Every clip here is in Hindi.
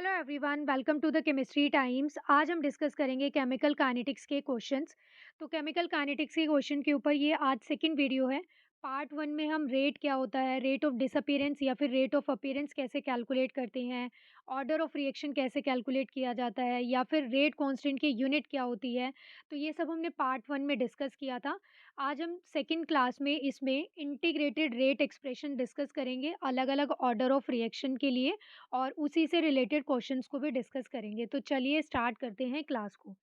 Hello everyone, welcome to the chemistry times. आज हम डिस्कस करेंगे केमिकल काइनेटिक्स के क्वेश्चंस। तो केमिकल काइनेटिक्स के क्वेश्चन के ऊपर ये आज सेकंड वीडियो है। पार्ट वन में हम रेट क्या होता है, रेट ऑफ डिसअपीयरेंस या फिर रेट ऑफ अपीयरेंस कैसे कैलकुलेट करते हैं, ऑर्डर ऑफ रिएक्शन कैसे कैलकुलेट किया जाता है, या फिर रेट कांस्टेंट की यूनिट क्या होती है। तो ये सब हमने पार्ट वन में डिस्कस किया था। आज हम सेकंड क्लास में इसमें इंटीग्रेटेड रेट एक्सप्रेशन डिस्कस करेंगे अलग अलग ऑर्डर ऑफ रिएक्शन के लिए, और उसी से रिलेटेड क्वेश्चंस को भी डिस्कस करेंगे। तो चलिए स्टार्ट करते हैं क्लास को।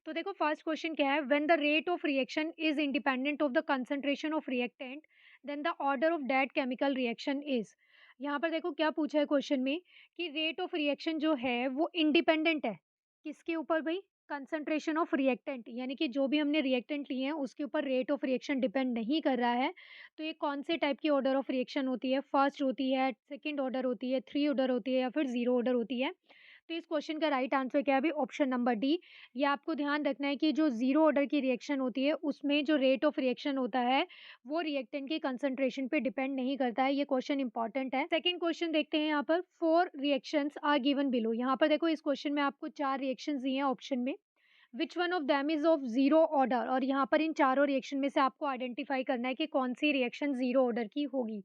तो देखो फर्स्ट क्वेश्चन क्या है, when the rate of reaction is independent of the concentration of reactant then the order of that chemical reaction is. यहाँ पर देखो क्या पूछा है क्वेश्चन में कि रेट ऑफ रिएक्शन जो है वो इंडिपेंडेंट है किसके ऊपर भाई, कंसंट्रेशन ऑफ रिएक्टेंट, यानी कि जो भी हमने रिएक्टेंट लिए हैं उसके ऊपर रेट ऑफ रिएक्शन डिपेंड नहीं कर रहा है। तो ये कौन से टाइप की ऑर्डर ऑफ रिएक्शन होती है, फर्स्ट होती है, सेकंड ऑर्डर होती है, थ्री ऑर्डर होती है, या फिर जीरो ऑर्डर होती है। तो इस क्वेश्चन का राइट आंसर क्या है अभी, ऑप्शन नंबर डी। ये आपको ध्यान रखना है कि जो जीरो ऑर्डर की रिएक्शन होती है उसमें जो रेट ऑफ रिएक्शन होता है वो रिएक्टेंट की कंसंट्रेशन पे डिपेंड नहीं करता है। ये क्वेश्चन इंपॉर्टेंट है। सेकंड क्वेश्चन देखते हैं यहाँ पर, four reactions are given below. यहाँ पर देखो इस क्वेश्चन में आपको चार रिएक्शंस दिए हैं ऑप्शन में। Which one of them is of zero order, और यहाँ पर इन चारों रिएक्शन में से आपको आइडेंटिफाई करना है कि कौन सी रिएक्शन जीरो ऑर्डर की होगी।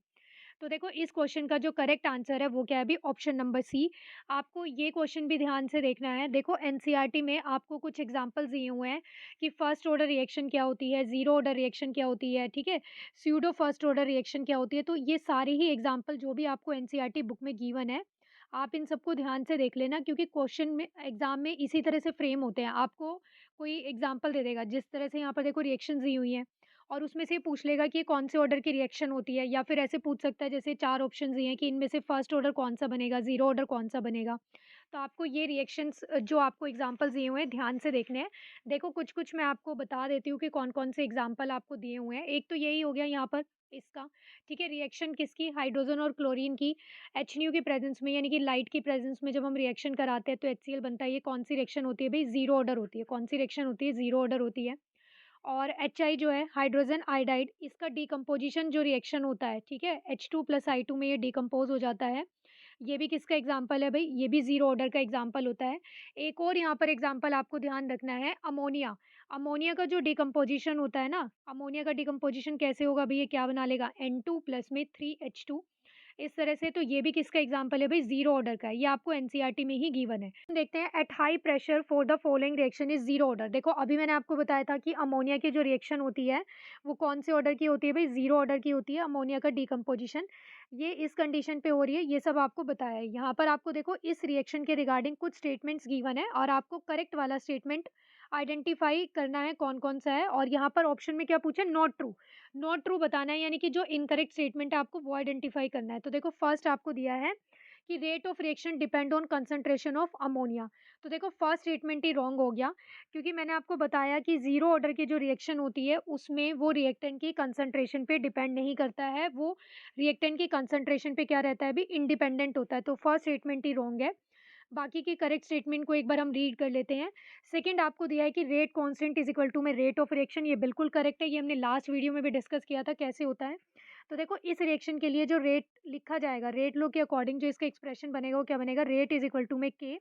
तो देखो इस क्वेश्चन का जो करेक्ट आंसर है वो क्या है अभी, ऑप्शन नंबर सी। आपको ये क्वेश्चन भी ध्यान से देखना है। देखो एनसीईआरटी में आपको कुछ एग्जांपल्स दिए हुए हैं कि फर्स्ट ऑर्डर रिएक्शन क्या होती है, जीरो ऑर्डर रिएक्शन क्या होती है, ठीक है, स्यूडो फर्स्ट ऑर्डर रिएक्शन क्या होती है। तो ये सारे ही एग्जांपल जो भी आपको एनसीईआरटी बुक में गिवन है, आप इन सबको ध्यान से देख लेना, क्योंकि क्वेश्चन में एग्जाम में इसी तरह से फ्रेम होते हैं। आपको कोई एग्जांपल दे देगा, जिस तरह से यहाँ पर देखो रिएक्शन दी हुई हैं, और उसमें से पूछ लेगा कि ये कौन से ऑर्डर की रिएक्शन होती है, या फिर ऐसे पूछ सकता है जैसे चार ऑप्शन दिए हैं कि इनमें से फर्स्ट ऑर्डर कौन सा बनेगा, जीरो ऑर्डर कौन सा बनेगा। तो आपको ये रिएक्शंस जो आपको एग्जांपल्स दिए हुए हैं ध्यान से देखने हैं। देखो कुछ कुछ मैं आपको बता देती हूँ कि कौन कौन से एग्जांपल आपको दिए हुए हैं। एक तो यही हो गया यहाँ पर इसका, ठीक है, रिएक्शन किसकी, हाइड्रोजन और क्लोरीन की HNU की प्रेजेंस में, यानी कि लाइट की प्रेजेंस में जब हम रिएक्शन कराते हैं तो HCl बनता है। ये कौन सी रिएक्शन होती है भाई, जीरो ऑर्डर होती है। कौन सी रिएक्शन होती है, जीरो ऑर्डर होती है। और HI जो है हाइड्रोजन आयोडाइड, इसका डिकम्पोजिशन जो रिएक्शन होता है, ठीक है, H2 + I2 में ये डिकम्पोज हो जाता है। ये भी किसका एग्जाम्पल है भाई, ये भी जीरो ऑर्डर का एग्जाम्पल होता है। एक और यहाँ पर एग्जाम्पल आपको ध्यान रखना है, अमोनिया। अमोनिया का जो डिकम्पोजिशन होता है ना, अमोनिया का डिकम्पोजिशन कैसे होगा भाई, ये क्या बना लेगा, N2 + में 3H2। इस तरह से, तो ये भी किसका एग्जाम्पल है भाई, जीरो ऑर्डर का है। ये आपको एनसीईआरटी में ही गिवन है। देखते हैं, at high pressure for the following reaction is zero order. देखो अभी मैंने आपको बताया था कि अमोनिया की जो रिएक्शन होती है वो कौन से ऑर्डर की होती है भाई, जीरो ऑर्डर की होती है। अमोनिया का डिकम्पोजिशन ये इस कंडीशन पे हो रही है, ये सब आपको बताया है। यहाँ पर आपको देखो इस रिएक्शन के रिगार्डिंग कुछ स्टेटमेंट्स गिवन है, और आपको करेक्ट वाला स्टेटमेंट आइडेंटिफाई करना है कौन कौन सा है। और यहाँ पर ऑप्शन में क्या पूछा, नॉट ट्रू। नॉट ट्रू बताना है, यानी कि जो इनकरेक्ट स्टेटमेंट है आपको वो आइडेंटिफाई करना है। तो देखो फर्स्ट आपको दिया है कि rate of reaction depend on concentration of ammonia. तो देखो फर्स्ट स्टेटमेंट ही रॉन्ग हो गया, क्योंकि मैंने आपको बताया कि जीरो ऑर्डर की जो रिएक्शन होती है उसमें वो रिएक्टेंट की कंसंट्रेशन पे डिपेंड नहीं करता है, वो रिएक्टेंट की कंसंट्रेशन पे क्या रहता है भी, इंडिपेंडेंट होता है। तो फर्स्ट स्टेटमेंट ही रॉन्ग है। बाकी के करेक्ट स्टेटमेंट को एक बार हम रीड कर लेते हैं। सेकंड आपको दिया है कि rate constant is equal to में रेट ऑफ रिएक्शन, ये बिल्कुल करेक्ट है। ये हमने लास्ट वीडियो में भी डिस्कस किया था कैसे होता है। तो देखो इस रिएक्शन के लिए जो रेट लिखा जाएगा, रेट लो के अकॉर्डिंग जो इसका एक्सप्रेशन बनेगा वो क्या बनेगा, रेट इज इक्वल टू में के,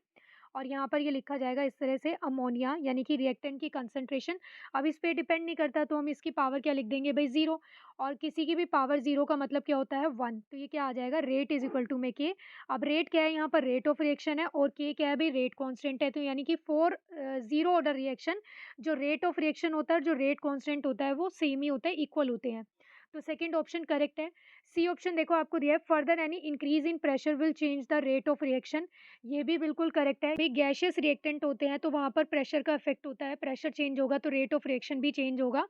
और यहाँ पर ये लिखा जाएगा इस तरह से, अमोनिया यानी कि रिएक्टेंट की कंसंट्रेशन। अब इस पे डिपेंड नहीं करता तो हम इसकी पावर क्या लिख देंगे भाई, जीरो। और किसी की भी पावर जीरो का मतलब क्या होता है, वन। तो ये क्या आ जाएगा, रेट इज इक्वल टू में के। अब रेट क्या है यहाँ पर, रेट ऑफ रिएक्शन है, और के क्या है भाई, रेट कांस्टेंट है। तो यानी कि फॉर जीरो ऑर्डर रिएक्शन जो रेट ऑफ रिएक्शन होता है, जो रेट कांस्टेंट होता है, वो सेम ही होता है, इक्वल होते हैं। तो सेकंड ऑप्शन करेक्ट है। सी ऑप्शन देखो आपको दिया है, further any increase in pressure will change the rate of reaction. ये भी बिल्कुल करेक्ट है। भाई गैशियस रिएक्टेंट होते हैं तो वहां पर प्रेशर का इफेक्ट होता है, प्रेशर चेंज होगा तो रेट ऑफ रिएक्शन भी चेंज होगा।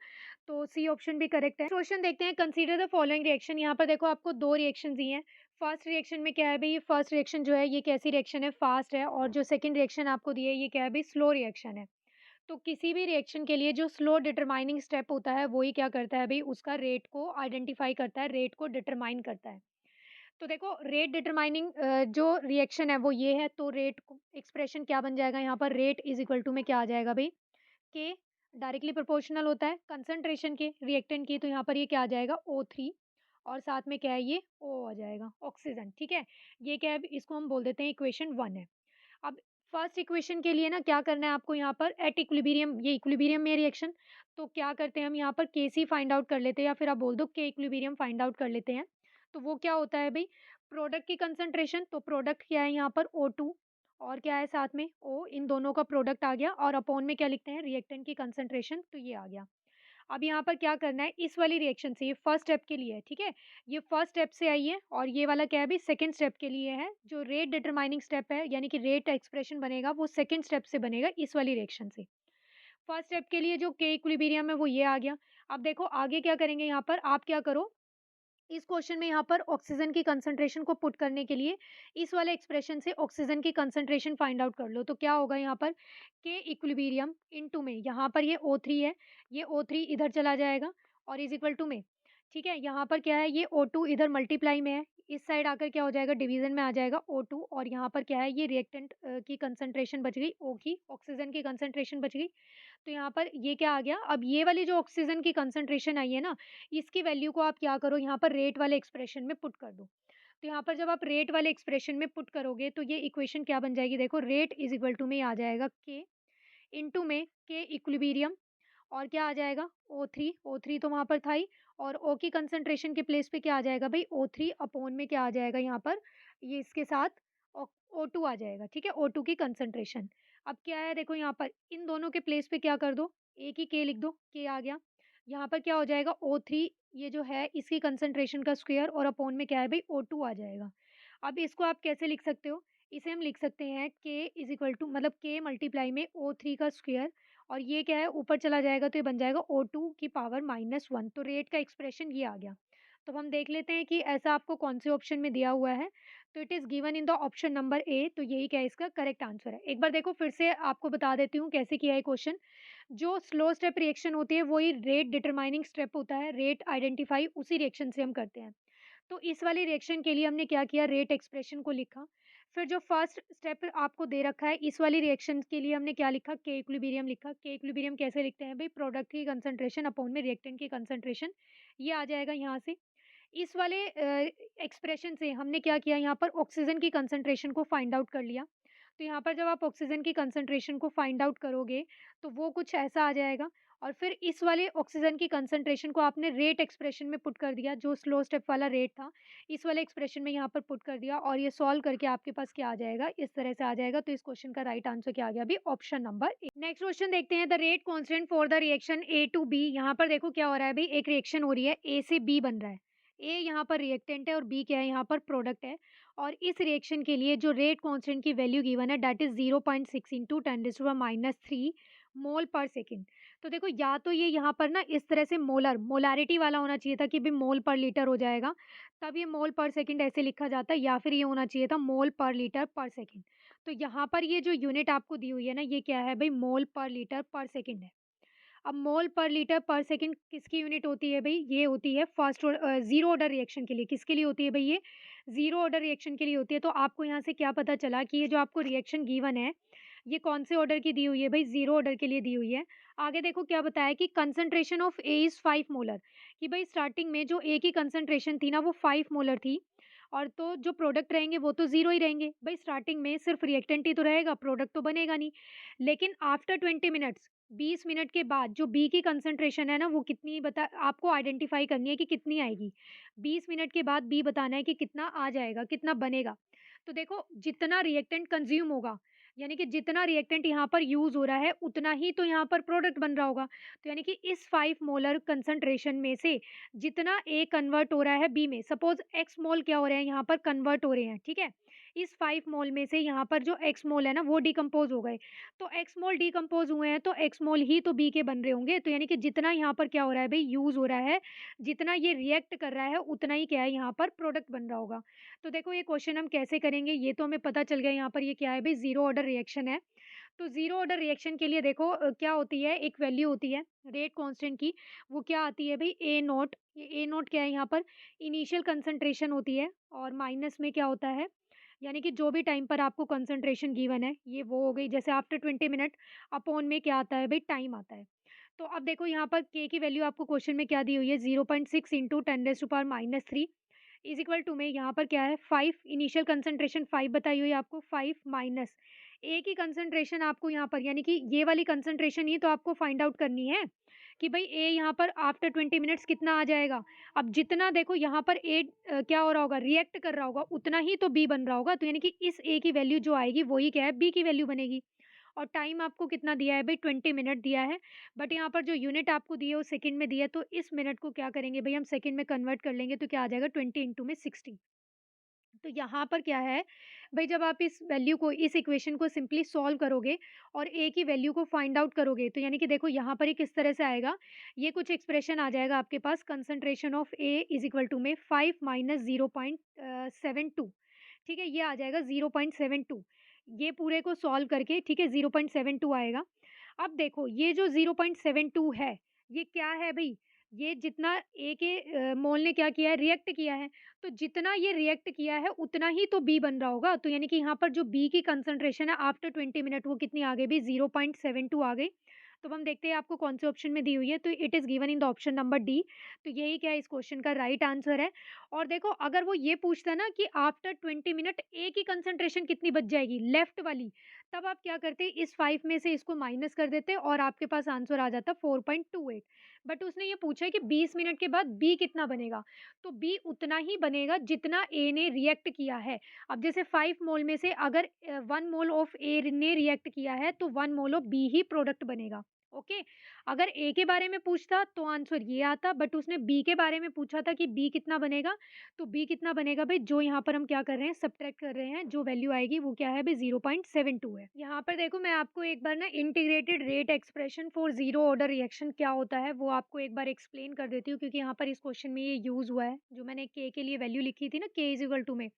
तो सी ऑप्शन भी करेक्ट है। क्वेश्चन देखते हैं, कंसीडर द फॉलोइंग रिएक्शन। यहाँ पर देखो आपको दो रिएक्शन दिए हैं। फर्स्ट रिएक्शन में क्या है भाई, फर्स्ट रिएक्शन जो है ये कैसी रिएक्शन है, फास्ट है। और जो सेकंड रिएक्शन आपको दिए ये क्या है भाई, स्लो रिएक्शन है। तो किसी भी रिएक्शन के लिए जो स्लो डिटरमाइनिंग स्टेप होता है वही क्या करता है भाई, उसका रेट को आइडेंटिफाई करता है, रेट को डिटरमाइन करता है। तो देखो रेट डिटरमाइनिंग जो रिएक्शन है वो ये है, तो रेट एक्सप्रेशन क्या बन जाएगा यहाँ पर, रेट इज इक्वल टू में क्या आ जाएगा भाई, के। डायरेक्टली प्रोपोर्शनल होता है कंसंट्रेशन के रिएक्टेंट की, तो यहाँ पर ये क्या आ जाएगा, O3। और साथ में क्या है, ये O आ जाएगा, ऑक्सीजन, ठीक है। ये क्या है, इसको हम बोल देते हैं इक्वेशन वन है। अब फर्स्ट इक्वेशन के लिए ना क्या करना है आपको यहाँ पर एट इक्विलिब्रियम, ये इक्विलिब्रियम में रिएक्शन, तो क्या करते हैं हम यहाँ पर केसी फाइंड आउट कर लेते हैं, या फिर आप बोल दो के इक्विलिब्रियम फाइंड आउट कर लेते हैं। तो वो क्या होता है भई, प्रोडक्ट की कंसंट्रेशन, तो प्रोडक्ट क्या है यहाँ पर O2, और क्या है साथ में O, इन दोनों का प्रोडक्ट आ गया, और अपॉन में क्या लिखते हैं रिएक्टेंट की कंसंट्रेशन, तो ये आ गया। अब यहाँ पर क्या करना है, इस वाली रिएक्शन से, ये फर्स्ट स्टेप के लिए है, ठीक है? ये फर्स्ट स्टेप से आई है, और ये वाला क्या है अभी सेकंड स्टेप के लिए है। जो रेट डिटरमाइनिंग स्टेप है, यानी कि रेट एक्सप्रेशन बनेगा, वो सेकंड स्टेप से बनेगा इस वाली रिएक्शन से। फर्स्ट स्टेप के लिए जो के इक्विलिब्रियम है वो ये आ गया। अब देखो आगे क्या करेंगे, यहाँ पर आप क्या करो, इस क्वेश्चन में यहाँ पर ऑक्सीजन की कंसंट्रेशन को पुट करने के लिए इस वाले एक्सप्रेशन से ऑक्सीजन की कंसंट्रेशन फाइंड आउट कर लो। तो क्या होगा यहाँ पर, के इक्विलिब्रियम इनटू में, यहाँ पर ये O3 है, ये O3 इधर चला जाएगा और इज इक्वल टू में, ठीक है? यहाँ पर क्या है, ये O2 इधर मल्टीप्लाई में है, इस साइड आकर क्या हो जाएगा, डिवीजन में आ जाएगा O2, और यहाँ पर क्या है, ये रिएक्टेंट की कंसंट्रेशन बच गई O की, ऑक्सीजन की कंसंट्रेशन बच गई। तो यहाँ पर ये क्या आ गया, अब ये वाली जो ऑक्सीजन की कंसंट्रेशन आई है ना, इसकी वैल्यू को आप क्या करो, यहाँ पर रेट वाले एक्सप्रेशन में पुट कर दो। तो यहाँ पर जब आप रेट वाले एक्सप्रेशन में पुट करोगे तो ये इक्वेशन क्या बन जाएगी, देखो रेट इज इक्वल टू में आ जाएगा के इनटू में के इक्विलिब्रियम, और क्या आ जाएगा O3, O3 तो वहाँ पर था ही, और O की कंसंट्रेशन के प्लेस पे क्या आ जाएगा भाई, O3 अपॉन में क्या आ जाएगा यहाँ पर, ये इसके साथ O2 आ जाएगा, ठीक है? O2 की कंसंट्रेशन। अब क्या है देखो, यहाँ पर इन दोनों के प्लेस पे क्या कर दो, एक ही के लिख दो, के आ गया। यहाँ पर क्या हो जाएगा, O3 ये जो है इसकी कंसंट्रेशन का स्क्वायर, और अपॉन में क्या है भाई, O2 आ जाएगा। अब इसको आप कैसे लिख सकते हो, इसे हम लिख सकते हैं के इज इक्वल टू, मतलब के मल्टीप्लाई में O3 का स्क्वायर, और ये क्या है ऊपर चला जाएगा तो ये बन जाएगा O2 की पावर -1। तो रेट का एक्सप्रेशन ये आ गया। तो हम देख लेते हैं कि ऐसा आपको कौन से ऑप्शन में दिया हुआ है। तो it is given in the option number ए, तो यही क्या है इसका करेक्ट आंसर है। एक बार देखो फिर से आपको बता देती हूँ कैसे किया है क्वेश्चन। जो स्लो स्टेप रिएक्शन होती है वही रेट डिटरमाइनिंग स्टेप होता है, रेट आइडेंटिफाई उसी रिएक्शन से हम करते हैं। तो इस वाली रिएक्शन के लिए हमने क्या किया, रेट एक्सप्रेशन को लिखा। फिर जो फर्स्ट स्टेप आपको दे रखा है इस वाली रिएक्शन के लिए हमने क्या लिखा, के इक्विलिब्रियम लिखा। के इक्विलिब्रियम कैसे लिखते हैं भाई, प्रोडक्ट की कंसंट्रेशन अपॉन में रिएक्टेंट की कंसंट्रेशन, ये आ जाएगा यहाँ से। इस वाले एक्सप्रेशन से हमने क्या किया, यहाँ पर ऑक्सीजन की कंसंट्रेशन को फाइंड आउट कर लिया। तो यहाँ पर जब आप ऑक्सीजन की कंसंट्रेशन को फाइंड आउट करोगे तो वो कुछ ऐसा आ जाएगा, और फिर इस वाले ऑक्सीजन की कंसंट्रेशन को आपने रेट एक्सप्रेशन में पुट कर दिया, जो स्लो स्टेप वाला रेट था इस वाले एक्सप्रेशन में यहाँ पर पुट कर दिया, और ये सॉल्व करके आपके पास क्या आ जाएगा, इस तरह से आ जाएगा। तो इस क्वेश्चन का राइट आंसर क्या आ गया अभी, option number A. Next question देखते हैं, the rate constant for the reaction A to B. यहाँ पर देखो क्या हो रहा है भाई, एक रिएक्शन हो रही है, ए से बी बन रहा है। ए यहाँ पर रिएक्टेंट है और बी क्या है, यहाँ पर प्रोडक्ट है। और इस रिएक्शन के लिए जो रेट कांस्टेंट की वैल्यू गिवन है दैट इज 0.6 इंटू 10⁻³ मोल पर सेकेंड। तो देखो या तो ये यहाँ पर ना इस तरह से मोलारिटी वाला होना चाहिए था कि भी मोल पर लीटर हो जाएगा, तब ये मोल पर सेकेंड ऐसे लिखा जाता है, या फिर ये होना चाहिए था मोल पर लीटर पर सेकेंड। तो यहाँ पर ये जो यूनिट आपको दी हुई है ना, ये क्या है भाई, मोल पर लीटर पर सेकेंड है। अब मोल पर लीटर पर सेकंड किसकी यूनिट होती है भई? ये होती है ज़ीरो ऑर्डर रिएक्शन के लिए। किसके लिए होती है भई ये? ज़ीरो ऑर्डर रिएक्शन के लिए होती है। तो आपको यहाँ से क्या पता चला कि ये जो आपको रिएक्शन गिवन है, ये कौन से ऑर्डर की दी हुई है भई? ज़ीरो ऑर्डर के लिए दी हुई है। आगे देखो क्या बताया कि concentration of A is 5 molar, कि भई स्टार्टिंग में जो ए की कंसंट्रेशन थी ना वो 5 मोलर थी, और तो जो प्रोडक्ट रहेंगे वो तो ज़ीरो ही रहेंगे। भई स्टार्टिंग में सिर्फ रिएक्टेंट ही तो रहेगा, प्रोडक्ट तो बनेगा नहीं। लेकिन आफ्टर 20 मिनट्स, 20 मिनट के बाद जो बी की कंसंट्रेशन है ना वो कितनी बता आपको आइडेंटिफाई करनी है कि कितनी आएगी। 20 मिनट के बाद बी बताना है कि कितना आ जाएगा, कितना बनेगा। तो देखो जितना रिएक्टेंट कंज्यूम होगा, यानी कि जितना रिएक्टेंट यहाँ पर यूज़ हो रहा है उतना ही तो यहाँ पर प्रोडक्ट बन रहा होगा। तो यानी कि इस 5 मोलर कंसंट्रेशन में से जितना ए कन्वर्ट हो रहा है बी में, सपोज़ एक्स मोल क्या हो रहे हैं यहाँ पर कन्वर्ट हो रहे हैं, ठीक है? इस 5 मोल में से यहाँ पर जो एक्स मोल है ना वो डिकम्पोज़ हो गए। तो एक्स मोल डिकम्पोज़ हुए हैं तो एक्स मोल ही तो बी के बन रहे होंगे। तो यानी कि जितना यहाँ पर क्या हो रहा है भई यूज़ हो रहा है, जितना ये रिएक्ट कर रहा है उतना ही क्या है यहाँ पर प्रोडक्ट बन रहा होगा। तो देखो ये क्वेश्चन हम कैसे करेंगे, ये तो हमें पता चल गया यहाँ पर ये क्या है भई ज़ीरो ऑर्डर रिएक्शन है। तो ज़ीरो ऑर्डर रिएक्शन के लिए देखो क्या होती है, एक वैल्यू होती है रेट कांस्टेंट की, वो क्या आती है भई ए नॉट। ये ए नॉट क्या है यहाँ पर, इनिशियल कंसंट्रेशन होती है, और माइनस में क्या होता है, यानी कि जो भी टाइम पर आपको कंसंट्रेशन गिवन है ये वो हो गई, जैसे आफ्टर 20 मिनट अपॉन में क्या आता है भई टाइम आता है। तो अब देखो यहाँ पर के की वैल्यू आपको क्वेश्चन में क्या दी हुई है, 0.6 इंटू 10⁻³ इज इक्वल टू में यहाँ पर क्या है 5, इनिशियल कंसंट्रेशन 5 बताई हुई है आपको, 5 माइनस ए की कंसंट्रेशन आपको यहाँ पर यानी कि ये वाली कंसंट्रेशन ही तो आपको फाइंड आउट करनी है कि भाई ए यहाँ पर आफ्टर 20 मिनट्स कितना आ जाएगा। अब जितना देखो यहाँ पर ए क्या हो रहा होगा, रिएक्ट कर रहा होगा, उतना ही तो बी बन रहा होगा। तो यानी कि इस ए की वैल्यू जो आएगी वही क्या है, बी की वैल्यू बनेगी। और टाइम आपको कितना दिया है भाई, 20 मिनट दिया है। बट यहाँ पर जो यूनिट आपको दी है वो सेकंड में दिया है, तो इस मिनट को क्या करेंगे भाई, हम सेकंड में कन्वर्ट कर लेंगे, तो क्या आ जाएगा 20 इंटू में 60। तो यहाँ पर क्या है भाई, जब आप इस वैल्यू को, इस इक्वेशन को सिंपली सॉल्व करोगे और ए की वैल्यू को फाइंड आउट करोगे, तो यानी कि देखो यहाँ पर ये किस तरह से आएगा, ये कुछ एक्सप्रेशन आ जाएगा आपके पास, concentration of A is equal to में 5 माइनस 0.72। ठीक है, ये आ जाएगा 0.72। ये पूरे को सॉल्व करके, ठीक है, 0.72 आएगा। अब देखो ये जो 0.72 है, ये क्या है भई? ये जितना ए के मोल ने क्या किया है, रिएक्ट किया है। तो जितना ये रिएक्ट किया है उतना ही तो बी बन रहा होगा। तो यानी कि यहाँ पर जो बी की कंसंट्रेशन है आफ्टर 20 मिनट, वो कितनी आ गई भई, 0.72 आ गई। तो अब हम देखते हैं आपको कौन से ऑप्शन में दी हुई है, तो it is given in the option number D. तो यही क्या है, इस क्वेश्चन का राइट आंसर है। और देखो अगर वो ये पूछता ना कि आफ्टर 20 मिनट ए की कंसंट्रेशन कितनी बच जाएगी, लेफ्ट वाली, तब आप क्या करते, इस 5 में से इसको माइनस कर देते और आपके पास आंसर आ जाता 4.28। बट उसने ये पूछा है कि 20 मिनट के बाद बी कितना बनेगा, तो बी उतना ही बनेगा जितना ए ने रिएक्ट किया है। अब जैसे 5 मोल में से अगर 1 मोल ऑफ ए ने रिएक्ट किया है, तो 1 मोल ऑफ बी ही प्रोडक्ट बनेगा। ओके, अगर ए के बारे में पूछता तो आंसर ये आता, बट उसने बी के बारे में पूछा था कि बी कितना बनेगा, तो बी कितना बनेगा भाई, जो यहाँ पर हम क्या कर रहे हैं, सब्ट्रैक्ट कर रहे हैं, जो वैल्यू आएगी वो क्या है भाई, 0.72 है। यहाँ पर देखो मैं आपको एक बार ना integrated rate expression for zero order reaction क्या होता है वो आपको एक बार एक्सप्लेन कर देती हूँ, क्योंकि यहाँ पर इस क्वेश्चन में ये यूज हुआ है। जो मैंने के लिए वैल्यू लिखी थी ना, के इज इक्वल टू में,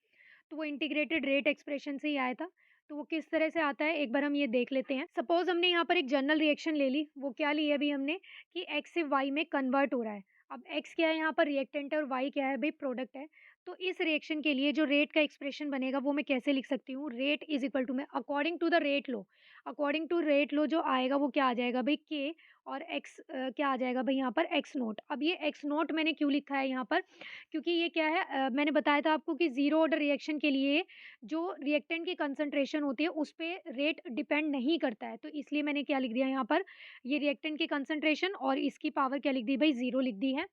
तो वो इंटीग्रेटेड रेट एक्सप्रेशन से ही आया था। तो वो किस तरह से आता है एक बार हम ये देख लेते हैं। सपोज हमने यहाँ पर एक जनरल रिएक्शन ले ली, वो क्या ली है अभी हमने, कि एक्स से वाई में कन्वर्ट हो रहा है। अब एक्स क्या है यहाँ पर, रिएक्टेंट है, और वाई क्या है भाई, प्रोडक्ट है। तो इस रिएक्शन के लिए जो रेट का एक्सप्रेशन बनेगा वो मैं कैसे लिख सकती हूँ, रेट इज इक्वल टू में according to the rate law, according to rate law जो आएगा वो क्या आ जाएगा भाई, के, और एक्स क्या आ जाएगा भाई यहाँ पर, एक्स नोट। अब ये एक्स नोट मैंने क्यों लिखा है यहाँ पर, क्योंकि ये क्या है, मैंने बताया था आपको कि ज़ीरो ऑर्डर रिएक्शन के लिए जो रिएक्टेंट की कंसंट्रेशन होती है उस पे रेट डिपेंड नहीं करता है। तो इसलिए मैंने क्या लिख दिया यहाँ पर, ये रिएक्टेंट की कंसंट्रेशन और इसकी पावर क्या लिख दी भाई, 0 लिख दी है।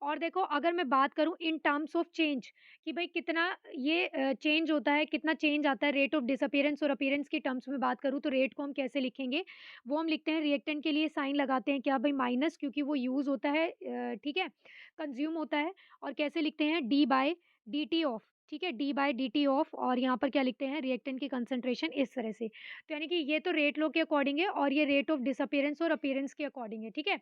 और देखो अगर मैं बात करूँ इन टर्म्स ऑफ चेंज, कि भाई कितना ये चेंज होता है, कितना चेंज आता है रेट ऑफ डिसअपीयरेंस और अपीयरेंस की टर्म्स में बात करूँ, तो रेट को हम कैसे लिखेंगे, वो हम लिखते हैं, रिएक्टेंट के लिए साइन लगाते हैं क्या भाई, माइनस, क्योंकि वो यूज़ होता है, ठीक है, कंज्यूम होता है। और कैसे लिखते हैं, d by d t of, ठीक है, d by d t of, और यहाँ पर क्या लिखते हैं, रिएक्टेंट की कंसंट्रेशन इस तरह से। तो यानी कि ये तो रेट लो के अकॉर्डिंग है और ये रेट ऑफ डिसअपीयरेंस और अपीयरेंस के अकॉर्डिंग है, ठीक है।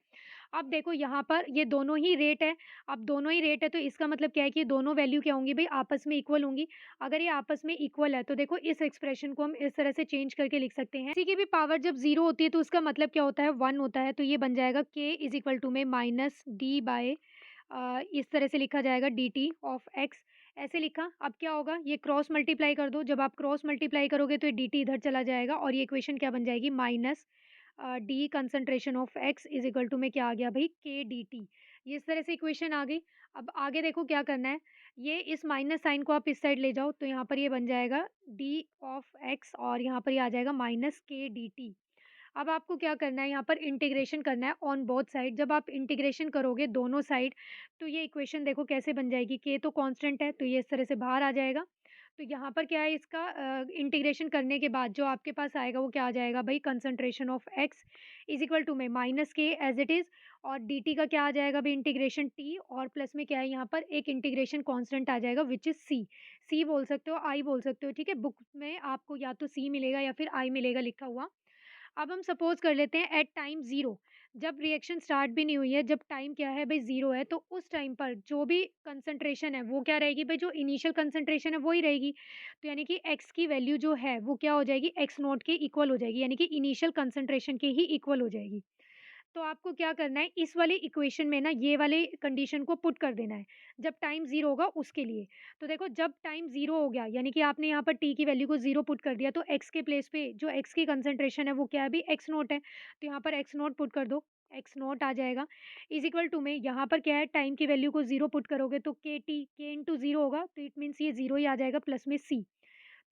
अब देखो यहाँ पर ये दोनों ही रेट है, अब दोनों ही रेट है तो इसका मतलब क्या है कि ये दोनों वैल्यू क्या होंगी भाई, आपस में इक्वल होंगी। अगर ये आपस में इक्वल है तो देखो इस एक्सप्रेशन को हम इस तरह से चेंज करके लिख सकते हैं, किसी की भी पावर जब जीरो होती है तो उसका मतलब क्या होता है, 1 होता है। तो ये बन जाएगा के इज इक्वल टू में माइनस डी बाय, इस तरह से लिखा जाएगा डी टी ऑफ एक्स, ऐसे लिखा। अब क्या होगा, ये क्रॉस मल्टीप्लाई कर दो, जब आप क्रॉस मल्टीप्लाई करोगे तो ये डी टी इधर चला जाएगा और ये इक्वेशन क्या बन जाएगी, minus d concentration of x is equal to में क्या आ गया भाई, के डी टी। ये इस तरह से इक्वेशन आ गई। अब आगे देखो क्या करना है, ये इस माइनस साइन को आप इस साइड ले जाओ, तो यहाँ पर ये बन जाएगा डी ऑफ एक्स और यहाँ पर ये आ जाएगा माइनस के डी टी। अब आपको क्या करना है, यहाँ पर इंटीग्रेशन करना है ऑन बोथ साइड। जब आप इंटीग्रेशन करोगे दोनों साइड, तो ये इक्वेशन देखो कैसे बन जाएगी, के तो कांस्टेंट है तो ये इस तरह से बाहर आ जाएगा। तो यहाँ पर क्या है, इसका इंटीग्रेशन करने के बाद जो आपके पास आएगा वो क्या आ जाएगा भाई, concentration of x is equal to में minus k as it is, और डी टी का क्या आ जाएगा भाई, इंटीग्रेशन टी, और प्लस में क्या है यहाँ पर एक इंटीग्रेशन कांस्टेंट आ जाएगा विच इज़ सी। सी बोल सकते हो, आई बोल सकते हो, ठीक है, बुक में आपको या तो सी मिलेगा या फिर आई मिलेगा लिखा हुआ। अब हम सपोज कर लेते हैं एट टाइम ज़ीरो, जब रिएक्शन स्टार्ट भी नहीं हुई है, जब टाइम क्या है भाई, ज़ीरो है, तो उस टाइम पर जो भी कंसंट्रेशन है वो क्या रहेगी भाई, जो इनिशियल कंसंट्रेशन है वो ही रहेगी। तो यानी कि एक्स की वैल्यू जो है वो क्या हो जाएगी, एक्स नोट के इक्वल हो जाएगी, यानी कि इनिशियल कंसंट्रेशन के ही इक्वल हो जाएगी। तो आपको क्या करना है, इस वाली इक्वेशन में ना ये वाले कंडीशन को पुट कर देना है, जब टाइम ज़ीरो होगा उसके लिए। तो देखो जब टाइम ज़ीरो हो गया, यानी कि आपने यहाँ पर टी की वैल्यू को ज़ीरो पुट कर दिया, तो एक्स के प्लेस पे जो एक्स की कंसंट्रेशन है वो क्या है अभी, एक्स नोट है। तो यहाँ पर एक्स नोट पुट कर दो, एक्स नोट आ जाएगा इज इक्वल टू में, यहाँ पर क्या है, टाइम की वैल्यू को ज़ीरो पुट करोगे तो के टी, के इंटू ज़ीरो होगा, तो इट मीन्स ये ज़ीरो ही आ जाएगा प्लस में सी।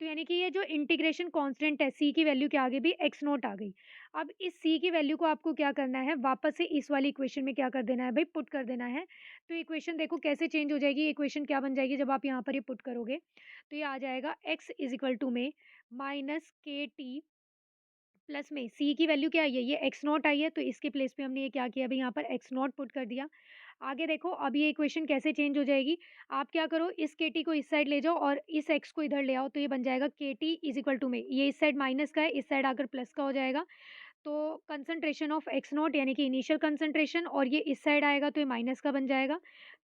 तो यानी कि ये जो इंटीग्रेशन कांस्टेंट है c की वैल्यू के आगे भी x नॉट आ गई। अब इस c की वैल्यू को आपको क्या करना है, वापस से इस वाली इक्वेशन में क्या कर देना है भाई, पुट कर देना है। तो इक्वेशन देखो कैसे चेंज हो जाएगी, इक्वेशन क्या बन जाएगी जब आप यहाँ पर ये पुट करोगे, तो ये आ जाएगा x इज इक्वल टू में माइनस के टी प्लस में c की वैल्यू क्या आई है, ये x नॉट आई है, तो इसके प्लेस पे हमने ये क्या किया अभी यहाँ पर x नॉट पुट कर दिया। आगे देखो अब ये इक्वेशन कैसे चेंज हो जाएगी, आप क्या करो इस kt को इस साइड ले जाओ और इस x को इधर ले आओ, तो ये बन जाएगा kt इज इक्वल टू में, ये इस साइड माइनस का है, इस साइड आकर प्लस का हो जाएगा। तो कंसंट्रेशन ऑफ एक्स नॉट यानी कि इनिशियल कंसंट्रेशन, और ये इस साइड आएगा तो ये माइनस का बन जाएगा।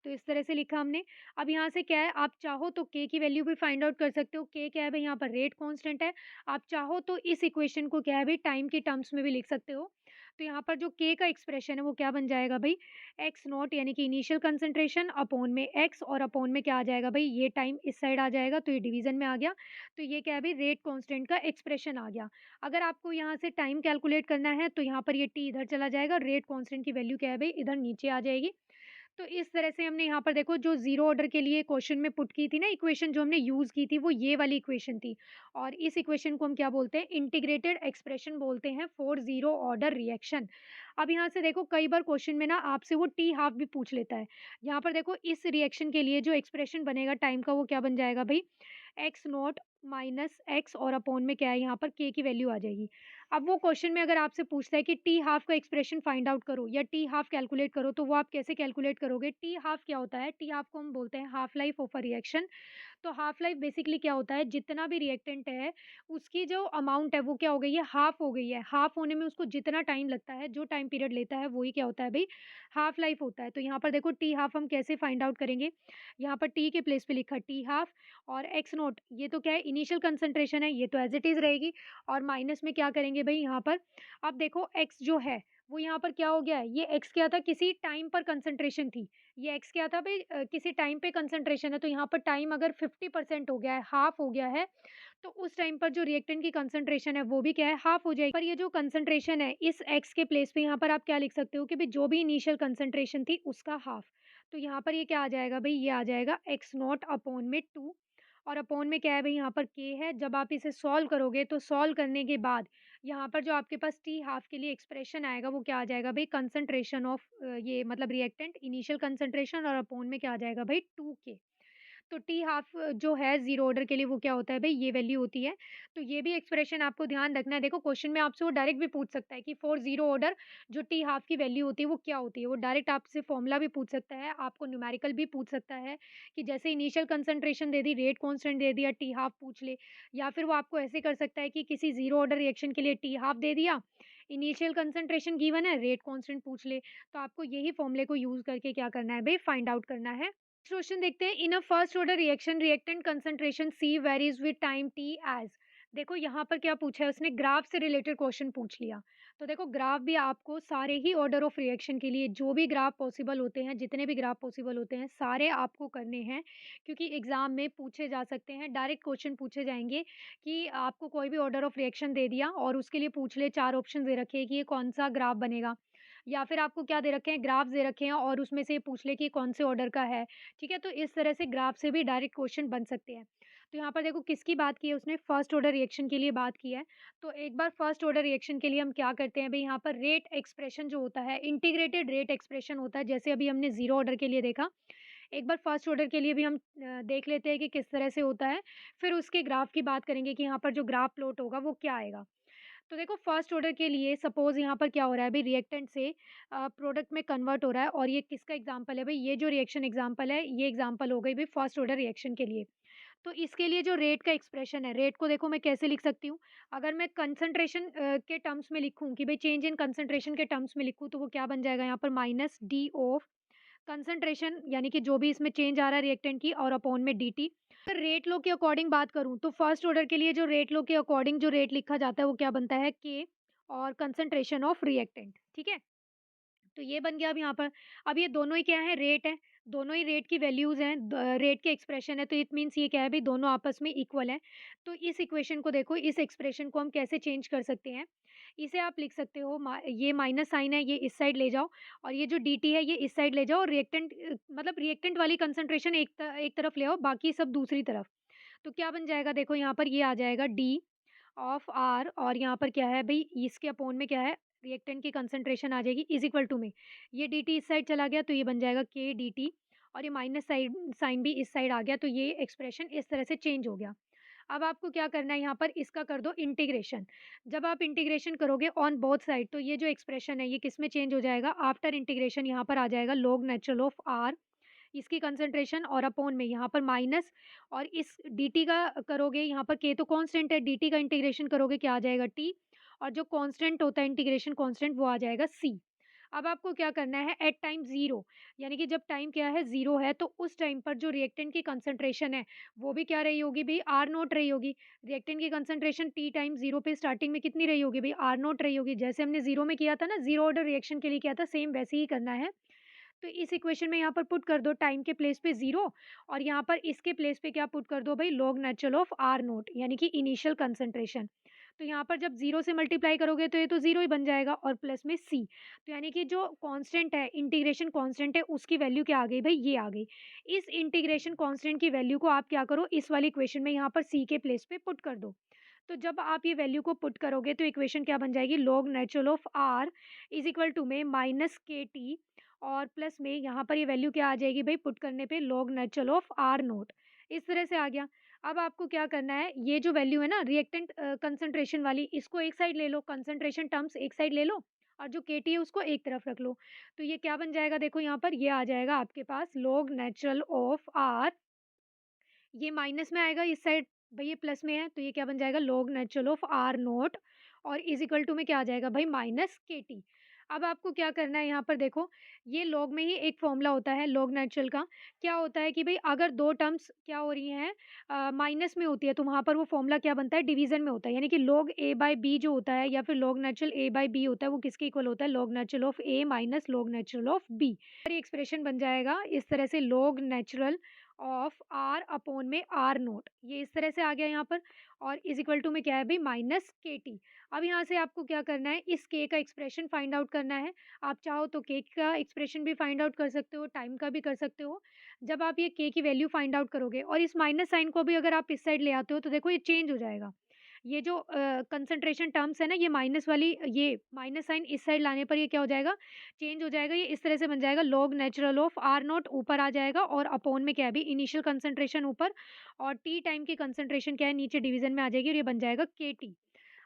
तो इस तरह से लिखा हमने। अब यहाँ से क्या है, आप चाहो तो के की वैल्यू भी फाइंड आउट कर सकते हो। के क्या है भाई, यहाँ पर रेट कांस्टेंट है। आप चाहो तो इस इक्वेशन को क्या है भाई, टाइम के टर्म्स में भी लिख सकते हो। तो यहाँ पर जो के का एक्सप्रेशन है वो क्या बन जाएगा भाई, एक्स नॉट यानी कि इनिशियल कंसंट्रेशन अपॉन में एक्स, और अपॉन में क्या आ जाएगा भाई, ये टाइम इस साइड आ जाएगा तो ये डिवीजन में आ गया। तो ये क्या है भाई, रेट कांस्टेंट का एक्सप्रेशन आ गया। अगर आपको यहाँ से टाइम कैलकुलेट करना है तो यहाँ पर ये टी इधर चला जाएगा, रेट कांस्टेंट की वैल्यू क्या है भाई, इधर नीचे आ जाएगी। तो इस तरह से हमने यहाँ पर देखो जो ज़ीरो ऑर्डर के लिए क्वेश्चन में पुट की थी ना इक्वेशन, जो हमने यूज़ की थी वो ये वाली इक्वेशन थी। और इस इक्वेशन को हम क्या बोलते हैं, इंटीग्रेटेड एक्सप्रेशन बोलते हैं फॉर ज़ीरो ऑर्डर रिएक्शन। अब यहाँ से देखो कई बार क्वेश्चन में ना आपसे वो टी हाफ भी पूछ लेता है। यहाँ पर देखो इस रिएक्शन के लिए जो एक्सप्रेशन बनेगा टाइम का वो क्या बन जाएगा भाई, एक्स नॉट माइनस एक्स, और अपॉन में क्या है यहाँ पर के की वैल्यू आ जाएगी। अब वो क्वेश्चन में अगर आपसे पूछता है कि टी हाफ का एक्सप्रेशन फाइंड आउट करो या टी हाफ कैलकुलेट करो, तो वो आप कैसे कैलकुलेट करोगे। टी हाफ क्या होता है, टी हाफ को हम बोलते हैं half life of a reaction. तो हाफ लाइफ बेसिकली क्या होता है, जितना भी रिएक्टेंट है उसकी जो अमाउंट है वो क्या हो गई है, हाफ हो गई है। हाफ होने में उसको जितना टाइम लगता है, जो टाइम पीरियड लेता है, वही क्या होता है भाई, हाफ लाइफ होता है। तो यहाँ पर देखो टी हाफ हम कैसे फाइंड आउट करेंगे, यहाँ पर टी के प्लेस पे लिखा टी हाफ, और एक्स नोट ये तो क्या है, इनिशियल कंसंट्रेशन है, ये तो एज इट इज रहेगी। और माइनस में क्या करेंगे भाई यहाँ पर, अब देखो एक्स जो है वो यहाँ पर क्या हो गया है, ये एक्स क्या था, किसी टाइम पर कंसंट्रेशन थी। ये एक्स क्या था भाई, किसी टाइम पे कंसंट्रेशन है, तो यहाँ पर टाइम अगर 50% हो गया है, हाफ हो गया है, तो उस टाइम पर जो रिएक्टेंट की कंसंट्रेशन है वो भी क्या है, हाफ हो जाएगी। पर ये जो कंसंट्रेशन है इस एक्स के प्लेस पे यहाँ पर आप क्या लिख सकते हो कि भाई जो भी इनिशियल कंसंट्रेशन थी उसका हाफ। तो यहाँ पर ये क्या आ जाएगा भाई, ये आ जाएगा एक्स नॉट अपॉन में 2, और अपॉन में क्या है भाई, यहाँ पर के है। जब आप इसे सॉल्व करोगे तो सॉल्व करने के बाद यहाँ पर जो आपके पास टी हाफ के लिए एक्सप्रेशन आएगा वो क्या आ जाएगा भाई, कंसंट्रेशन ऑफ ये मतलब रिएक्टेंट इनिशियल कंसंट्रेशन, और अपॉन में क्या आ जाएगा भाई 2 के। तो टी हाफ जो है ज़ीरो ऑर्डर के लिए वो क्या होता है भई, ये वैल्यू होती है। तो ये भी एक्सप्रेशन आपको ध्यान रखना है। देखो क्वेश्चन में आपसे वो डायरेक्ट भी पूछ सकता है कि फॉर ज़ीरो ऑर्डर जो टी हाफ की वैल्यू होती है वो क्या होती है? वो डायरेक्ट आपसे फॉर्मूला भी पूछ सकता है, आपको न्यूमेरिकल भी पूछ सकता है कि जैसे इनिशियल कंसंट्रेशन दे दी, रेट कांस्टेंट दे दिया, टी हाफ पूछ ले। या फिर वो आपको ऐसे कर सकता है कि किसी ज़ीरो ऑर्डर रिएक्शन के लिए टी हाफ दे दिया, इनिशियल कंसंट्रेशन गिवन है, रेट कांस्टेंट पूछ ले। तो आपको यही फॉर्मूले को यूज़ करके क्या करना है भई, फाइंड आउट करना है। क्वेश्चन देखते हैं, in a first order reaction reactant concentration C varies with time T as. देखो यहाँ पर क्या पूछा है उसने, ग्राफ से रिलेटेड क्वेश्चन पूछ लिया। तो देखो ग्राफ भी आपको सारे ही ऑर्डर ऑफ रिएक्शन के लिए जो भी ग्राफ पॉसिबल होते हैं, जितने भी ग्राफ पॉसिबल होते हैं सारे आपको करने हैं, क्योंकि एग्जाम में पूछे जा सकते हैं, डायरेक्ट क्वेश्चन पूछे जाएंगे कि आपको कोई भी ऑर्डर ऑफ रिएक्शन दे दिया और उसके लिए पूछ ले, चार ऑप्शन दे रखे कि ये कौन सा ग्राफ बनेगा, या फिर आपको क्या दे रखे हैं, ग्राफ दे रखे हैं और उसमें से पूछ ले कि कौन से ऑर्डर का है। ठीक है, तो इस तरह से ग्राफ से भी डायरेक्ट क्वेश्चन बन सकते हैं। तो यहाँ पर देखो किसकी बात की है उसने, फर्स्ट ऑर्डर रिएक्शन के लिए बात की है। तो एक बार फर्स्ट ऑर्डर रिएक्शन के लिए हम क्या करते हैं भाई, यहाँ पर रेट एक्सप्रेशन जो होता है, इंटीग्रेटेड रेट एक्सप्रेशन होता है, जैसे अभी हमने जीरो ऑर्डर के लिए देखा। एक बार फर्स्ट ऑर्डर के लिए भी हम देख लेते हैं कि किस तरह से होता है। फिर उसके ग्राफ की बात करेंगे कि यहाँ पर जो ग्राफ प्लॉट होगा वो क्या आएगा। तो देखो फर्स्ट ऑर्डर के लिए सपोज़ यहाँ पर क्या हो रहा है अभी, रिएक्टेंट से प्रोडक्ट में कन्वर्ट हो रहा है, और ये किसका एग्ज़ाम्पल है भई, ये जो रिएक्शन एग्ज़ाम्पल है, ये एग्ज़ाम्पल हो गई भई फर्स्ट ऑर्डर रिएक्शन के लिए। तो इसके लिए जो रेट का एक्सप्रेशन है, रेट को देखो मैं कैसे लिख सकती हूँ, अगर मैं कंसंट्रेशन के टर्म्स में लिखूँ कि भई चेंज इन कंसंट्रेशन के टर्म्स में लिखूँ, तो वो क्या बन जाएगा यहाँ पर, माइनस डी ऑफ कंसंट्रेशन यानी कि जो भी इसमें चेंज आ रहा है रिएक्टेंट की, और अपॉन में dt। अगर रेट लॉ के अकॉर्डिंग बात करूँ तो फर्स्ट ऑर्डर के लिए जो रेट लॉ के अकॉर्डिंग जो रेट लिखा जाता है वो क्या बनता है, k और कंसंट्रेशन ऑफ रिएक्टेंट। ठीक है, तो ये बन गया अब यहाँ पर। अब ये दोनों ही क्या है, रेट है, दोनों ही रेट की वैल्यूज़ हैं, रेट के एक्सप्रेशन है, तो इट मीन्स ये क्या है भाई, दोनों आपस में इक्वल है। तो इस इक्वेशन को देखो, इस एक्सप्रेशन को हम कैसे चेंज कर सकते हैं, इसे आप लिख सकते हो ये माइनस साइन है, ये इस साइड ले जाओ, और ये जो डी टी है ये इस साइड ले जाओ, और रिएक्टेंट मतलब रिएक्टेंट वाली कंसंट्रेशन एक तरफ ले आओ, बाकी सब दूसरी तरफ। तो क्या बन जाएगा देखो यहाँ पर ये आ जाएगा डी ऑफ आर और यहाँ पर क्या है भई इसके अपोन में क्या है रिएक्टेंट की कंसंट्रेशन आ जाएगी इज़ इक्वल टू में ये dt इस साइड चला गया तो ये बन जाएगा k dt और ये माइनस साइड साइन भी इस साइड आ गया तो ये एक्सप्रेशन इस तरह से चेंज हो गया। अब आपको क्या करना है यहाँ पर इसका कर दो इंटीग्रेशन। जब आप इंटीग्रेशन करोगे ऑन बोथ साइड तो ये जो एक्सप्रेशन है ये किस में चेंज हो जाएगा आफ्टर इंटीग्रेशन यहाँ पर आ जाएगा log नेचुरल ऑफ r इसकी कंसंट्रेशन और अपॉन में यहाँ पर माइनस और इस dt का करोगे यहाँ पर k तो कांस्टेंट है dt का इंटीग्रेशन करोगे क्या आ जाएगा t और जो कांस्टेंट होता है इंटीग्रेशन कांस्टेंट वो आ जाएगा c। अब आपको क्या करना है एट टाइम ज़ीरो यानी कि जब टाइम क्या है ज़ीरो है तो उस टाइम पर जो रिएक्टेंट की कंसंट्रेशन है वो भी क्या रही होगी भई आर नॉट रही होगी। रिएक्टेंट की कंसंट्रेशन टी टाइम ज़ीरो पे स्टार्टिंग में कितनी रही होगी भई आर नॉट रही होगी। जैसे हमने ज़ीरो में किया था ना ज़ीरो ऑर्डर रिएक्शन के लिए किया था सेम वैसे ही करना है। तो इस इक्वेशन में यहाँ पर पुट कर दो टाइम के प्लेस पे ज़ीरो और यहाँ पर इसके प्लेस पे क्या पुट कर दो भाई log natural of r nought यानी कि इनिशियल कंसंट्रेशन। तो यहाँ पर जब ज़ीरो से मल्टीप्लाई करोगे तो ये तो ज़ीरो ही बन जाएगा और प्लस में सी। तो यानी कि जो कांस्टेंट है इंटीग्रेशन कांस्टेंट है उसकी वैल्यू क्या आ गई भाई ये आ गई। इस इंटीग्रेशन कांस्टेंट की वैल्यू को आप क्या करो इस वाली इक्वेशन में यहाँ पर सी के प्लेस पे पुट कर दो। तो जब आप ये वैल्यू को पुट करोगे तो इक्वेशन क्या बन जाएगी log natural of r is equal to में माइनस के टी और प्लस में यहाँ पर ये वैल्यू क्या आ जाएगी भाई पुट करने पे log natural of r nought इस तरह से आ गया। अब आपको क्या करना है ये जो वैल्यू है ना रिएक्टेंट कंसंट्रेशन वाली इसको एक साइड ले लो कंसंट्रेशन टर्म्स एक साइड ले लो और जो के टी है उसको एक तरफ रख लो। तो ये क्या बन जाएगा देखो यहाँ पर ये आ जाएगा आपके पास log नेचुरल ऑफ आर ये माइनस में आएगा इस साइड भाई ये प्लस में है तो ये क्या बन जाएगा log natural of r nought और इज इक्वल टू में क्या आ जाएगा भाई माइनस के टी। अब आपको क्या करना है यहाँ पर देखो ये log में ही एक फॉर्मूला होता है log नेचुरल का। क्या होता है कि भाई अगर दो टर्म्स क्या हो रही हैं माइनस में होती है तो वहाँ पर वो फॉर्मूला क्या बनता है डिवीजन में होता है यानी कि log a बाई बी जो होता है या फिर log natural a by b होता है वो किसके इक्वल होता है log natural of a minus log natural of b। ये एक्सप्रेशन बन जाएगा इस तरह से log natural of r upon में आर नोट ये इस तरह से आ गया यहाँ पर और इज इक्वल टू में क्या है भाई माइनस के टी। अब यहाँ से आपको क्या करना है इस के का एक्सप्रेशन फाइंड आउट करना है। आप चाहो तो के का एक्सप्रेशन भी फाइंड आउट कर सकते हो टाइम का भी कर सकते हो। जब आप ये के की वैल्यू फाइंड आउट करोगे और इस माइनस साइन को भी अगर आप इस साइड ले आते हो तो देखो ये चेंज हो जाएगा। ये जो कंसंट्रेशन टर्म्स है ना ये माइनस वाली ये माइनस साइन इस साइड लाने पर ये क्या हो जाएगा चेंज हो जाएगा। ये इस तरह से बन जाएगा log natural of r nought ऊपर आ जाएगा और अपॉन में क्या है भी इनिशियल कंसंट्रेशन ऊपर और टी टाइम की कंसंट्रेशन क्या है नीचे डिवीजन में आ जाएगी और ये बन जाएगा के टी।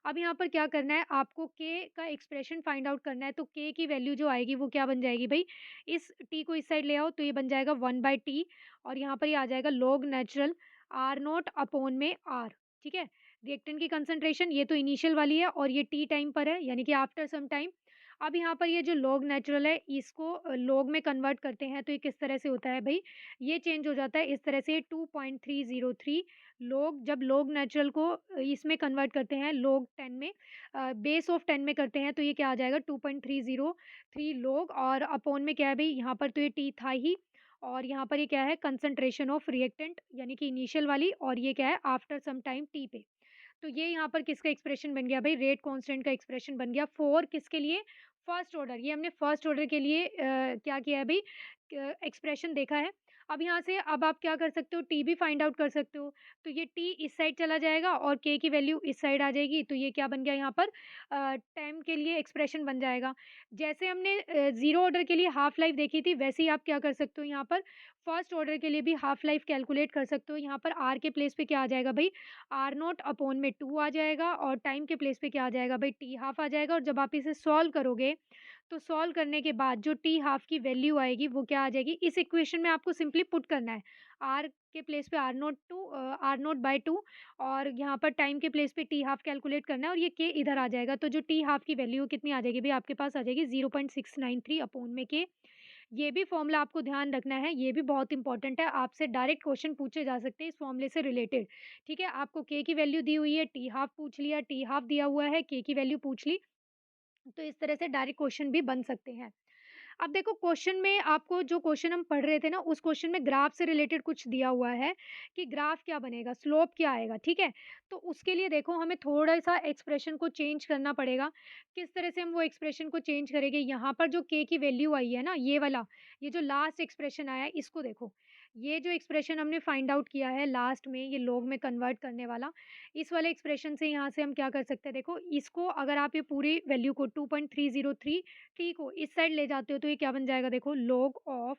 अब यहाँ पर क्या करना है आपको के का एक्सप्रेशन फाइंड आउट करना है तो के की वैल्यू जो आएगी वो क्या बन जाएगी भाई इस टी को इस साइड ले आओ तो ये बन जाएगा वन बाई टी और यहाँ पर ये आ जाएगा log natural r nought upon में आर। ठीक है रिएक्टेंट की कंसंट्रेशन ये तो इनिशियल वाली है और ये टी टाइम पर है यानी कि आफ्टर सम टाइम। अब यहाँ पर ये जो log नेचुरल है इसको log में कन्वर्ट करते हैं तो ये किस तरह से होता है भाई ये चेंज हो जाता है इस तरह से 2.303 log जब log नेचुरल को इसमें कन्वर्ट करते हैं log 10 में बेस ऑफ 10 में करते हैं तो ये क्या आ जाएगा 2.303 log और अपॉन में क्या है भाई यहाँ पर तो ये टी था ही और यहाँ पर ये क्या है कंसंट्रेशन ऑफ रिएक्टेंट यानी कि इनिशियल वाली और ये क्या है आफ्टर सम टाइम टी पे। तो ये यहाँ पर किसका एक्सप्रेशन बन गया भाई रेट कांस्टेंट का एक्सप्रेशन बन गया फॉर किसके लिए फर्स्ट ऑर्डर। ये हमने फर्स्ट ऑर्डर के लिए क्या किया है भाई एक्सप्रेशन देखा है। अब यहाँ से अब आप क्या कर सकते हो टी भी फाइंड आउट कर सकते हो। तो ये टी इस साइड चला जाएगा और के की वैल्यू इस साइड आ जाएगी तो ये क्या बन गया यहाँ पर टाइम के लिए एक्सप्रेशन बन जाएगा। जैसे हमने जीरो ऑर्डर के लिए हाफ लाइफ देखी थी वैसे ही आप क्या कर सकते हो यहाँ पर फर्स्ट ऑर्डर के लिए भी हाफ लाइफ कैलकुलेट कर सकते हो। यहाँ पर आर के प्लेस पे क्या आ जाएगा भाई आर नॉट अपॉन में टू आ जाएगा और टाइम के प्लेस पे क्या आ जाएगा भाई टी हाफ आ जाएगा और जब आप इसे सॉल्व करोगे तो सॉल्व करने के बाद जो टी हाफ की वैल्यू आएगी वो क्या आ जाएगी इस इक्वेशन में आपको सिंपली पुट करना है आर के प्लेस पे आर नोट बाई टू और यहाँ पर टाइम के प्लेस पे टी हाफ कैलकुलेट करना है और ये के इधर आ जाएगा तो जो टी हाफ की वैल्यू कितनी आ जाएगी भाई आपके पास आ जाएगी 0.693 अपॉन में के। ये भी फॉर्मूला आपको ध्यान रखना है ये भी बहुत इंपॉर्टेंट है आपसे डायरेक्ट क्वेश्चन पूछे जा सकते हैं इस फॉर्मूले से रिलेटेड। ठीक है आपको के की वैल्यू दी हुई है टी हाफ पूछ लिया टी हाफ दिया हुआ है के की वैल्यू पूछ ली तो इस तरह से डायरेक्ट क्वेश्चन भी बन सकते हैं। अब देखो क्वेश्चन में आपको जो क्वेश्चन हम पढ़ रहे थे ना उस क्वेश्चन में ग्राफ से रिलेटेड कुछ दिया हुआ है कि ग्राफ क्या बनेगा स्लोप क्या आएगा। ठीक है तो उसके लिए देखो हमें थोड़ा सा एक्सप्रेशन को चेंज करना पड़ेगा। किस तरह से हम वो एक्सप्रेशन को चेंज करेंगे यहाँ पर जो के की वैल्यू आई है ना ये वाला ये जो लास्ट एक्सप्रेशन आया है इसको देखो ये जो एक्सप्रेशन हमने फाइंड आउट किया है लास्ट में, ये लॉग में कन्वर्ट करने वाला, इस वाले एक्सप्रेशन से यहाँ से हम क्या कर सकते हैं, देखो इसको अगर आप ये पूरी वैल्यू को 2.303 टी को इस साइड ले जाते हो तो ये क्या बन जाएगा, देखो log of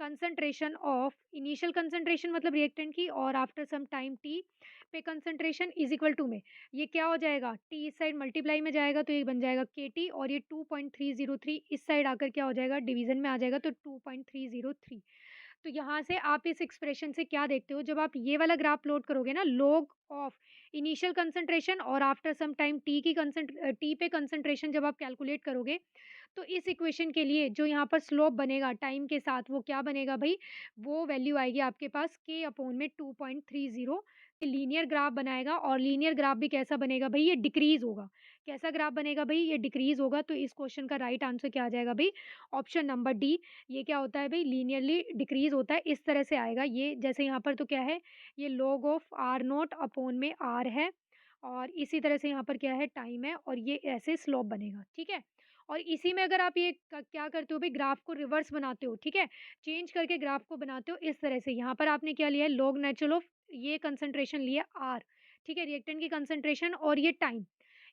concentration of initial concentration मतलब रिएक्टेंट की और आफ्टर सम टाइम टी पे कंसंट्रेशन इज इक्वल टू में ये क्या हो जाएगा, टी इस साइड मल्टीप्लाई में जाएगा तो ये बन जाएगा के टी, और ये 2.303 इस साइड आकर क्या हो जाएगा, डिवीजन में आ जाएगा तो 2.303। तो यहाँ से आप इस एक्सप्रेशन से क्या देखते हो, जब आप ये वाला ग्राफ प्लॉट करोगे ना, लॉग ऑफ इनिशियल कंसंट्रेशन और आफ्टर सम टाइम टी पे कंसंट्रेशन जब आप कैलकुलेट करोगे, तो इस इक्वेशन के लिए जो यहाँ पर स्लोप बनेगा टाइम के साथ वो क्या बनेगा भाई, वो वैल्यू आएगी आपके पास k अपॉन में 2.30। लीनियर ग्राफ बनाएगा, और लीनियर ग्राफ भी कैसा बनेगा भाई, ये डिक्रीज होगा। कैसा ग्राफ बनेगा भाई, ये डिक्रीज होगा। तो इस क्वेश्चन का राइट आंसर क्या आ जाएगा भाई, ऑप्शन नंबर डी। ये क्या होता है भाई, लीनियरली डिक्रीज होता है, इस तरह से आएगा ये। जैसे यहाँ पर तो क्या है, ये log of r nought upon में आर है, और इसी तरह से यहाँ पर क्या है, टाइम है, और ये ऐसे स्लोप बनेगा, ठीक है। और इसी में अगर आप ये क्या करते हो भाई, ग्राफ को रिवर्स बनाते हो, ठीक है, चेंज करके ग्राफ को बनाते हो इस तरह से। यहाँ पर आपने क्या लिया है, लॉग नेचुरल ऑफ ये कंसंट्रेशन लिया आर, ठीक है, रिएक्टेंट की कंसंट्रेशन, और ये टाइम।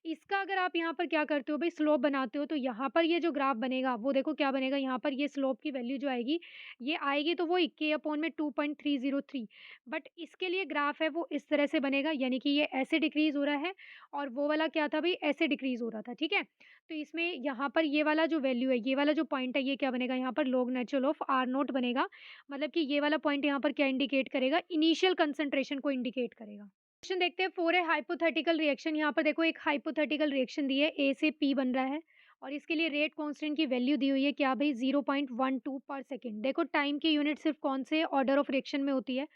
इसका अगर आप यहाँ पर क्या करते हो भाई, स्लोप बनाते हो, तो यहाँ पर ये जो ग्राफ बनेगा वो देखो क्या बनेगा, यहाँ पर ये स्लोप की वैल्यू जो आएगी, ये आएगी तो वो के अपॉन में 2.303। बट इसके लिए ग्राफ है वो इस तरह से बनेगा, यानी कि ये ऐसे डिक्रीज हो रहा है, और वो वाला क्या था भाई, ऐसे डिक्रीज हो रहा था, ठीक है। तो इसमें यहाँ पर ये वाला जो वैल्यू है, ये वाला जो पॉइंट है, ये क्या बनेगा, यहाँ पर log natural of r nought बनेगा। मतलब कि ये वाला पॉइंट यहाँ पर क्या इंडिकेट करेगा, इनिशियल कंसंट्रेशन को इंडिकेट करेगा। क्वेश्चन देखते हैं, फॉर ए हाइपोथेटिकल रिएक्शन। यहाँ पर देखो एक हाइपोथेटिकल रिएक्शन दी है, ए से पी बन रहा है, और इसके लिए रेट कांस्टेंट की वैल्यू दी हुई है क्या भाई, 0.12 पर सेकेंड। देखो टाइम की यूनिट सिर्फ कौन से ऑर्डर ऑफ रिएक्शन में होती है,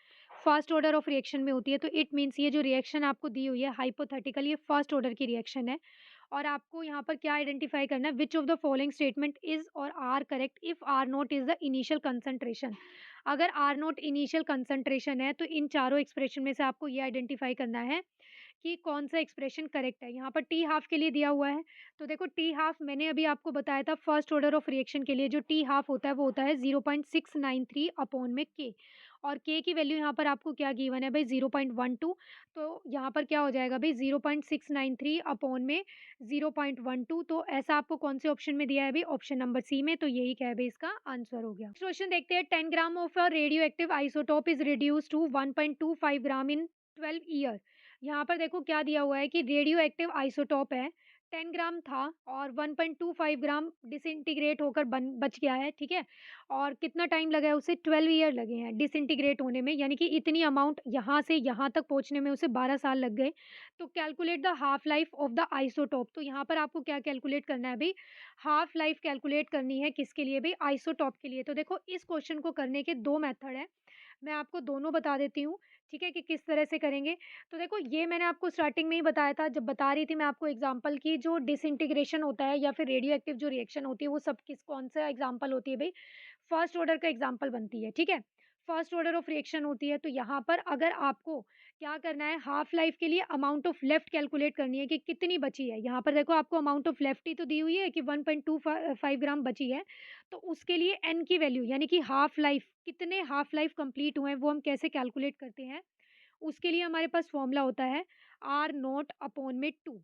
फर्स्ट ऑर्डर ऑफ रिएक्शन में होती है। तो इट मीन्स ये जो रिएक्शन आपको दी हुई है हाइपोथेटिकल, ये फर्स्ट ऑर्डर की रिएक्शन है। और आपको यहाँ पर क्या आइडेंटिफाई करना है, which of the following statement is और are correct if R naught is the initial concentration. अगर आर नोट इनिशियल कंसंट्रेशन है तो इन चारों एक्सप्रेशन में से आपको ये आइडेंटिफाई करना है कि कौन सा एक्सप्रेशन करेक्ट है। यहाँ पर टी हाफ के लिए दिया हुआ है, तो देखो टी हाफ मैंने अभी आपको बताया था, फर्स्ट ऑर्डर ऑफ रिएक्शन के लिए जो टी हाफ होता है वो होता है 0.693 अपॉन में के, और के की वैल्यू यहाँ पर आपको क्या गिवन है भाई, 0.12। तो यहाँ पर क्या हो जाएगा भाई, 0.693 अपॉन में 0.12। तो ऐसा आपको कौन से ऑप्शन में दिया है भाई, ऑप्शन नंबर सी में। तो यही क्या है भाई, इसका आंसर हो गया। क्वेश्चन देखते हैं, 10 gram of a radio active isotope is reduce to 1.25 gram in 12 year. यहाँ पर देखो क्या दिया हुआ है कि रेडियो एक्टिव आइसोटोप है, 10 ग्राम था और 1.25 ग्राम डिसइंटीग्रेट होकर बच गया है, ठीक है। और कितना टाइम लगा है उसे, 12 ईयर लगे हैं डिसइंटीग्रेट होने में, यानी कि इतनी अमाउंट यहाँ से यहाँ तक पहुँचने में उसे 12 साल लग गए। तो calculate the half life of the isotope. तो यहाँ पर आपको क्या कैलकुलेट करना है भाई, हाफ लाइफ कैलकुलेट करनी है, किसके लिए भाई, आइसोटोप के लिए। तो देखो इस क्वेश्चन को करने के दो मेथड है, मैं आपको दोनों बता देती हूँ, ठीक है, कि किस तरह से करेंगे। तो देखो ये मैंने आपको स्टार्टिंग में ही बताया था, जब बता रही थी मैं आपको एग्जांपल की, जो डिसइंटीग्रेशन होता है या फिर रेडियो एक्टिव जो रिएक्शन होती है वो सब किस कौन सा एग्जांपल होती है भाई, फर्स्ट ऑर्डर का एग्जांपल बनती है, ठीक है। फर्स्ट ऑर्डर ऑफ रिएक्शन होती है। तो यहाँ पर अगर आपको क्या करना है, हाफ लाइफ के लिए अमाउंट ऑफ लेफ्ट कैलकुलेट करनी है कि कितनी बची है। यहाँ पर देखो आपको अमाउंट ऑफ लेफ्ट ही तो दी हुई है कि 1.25 ग्राम बची है। तो उसके लिए एन की वैल्यू, यानी कि हाफ लाइफ, कितने हाफ लाइफ कंप्लीट हुए हैं वो हम कैसे कैलकुलेट करते हैं, उसके लिए हमारे पास फॉर्मूला होता है आर नोट अपॉन में 2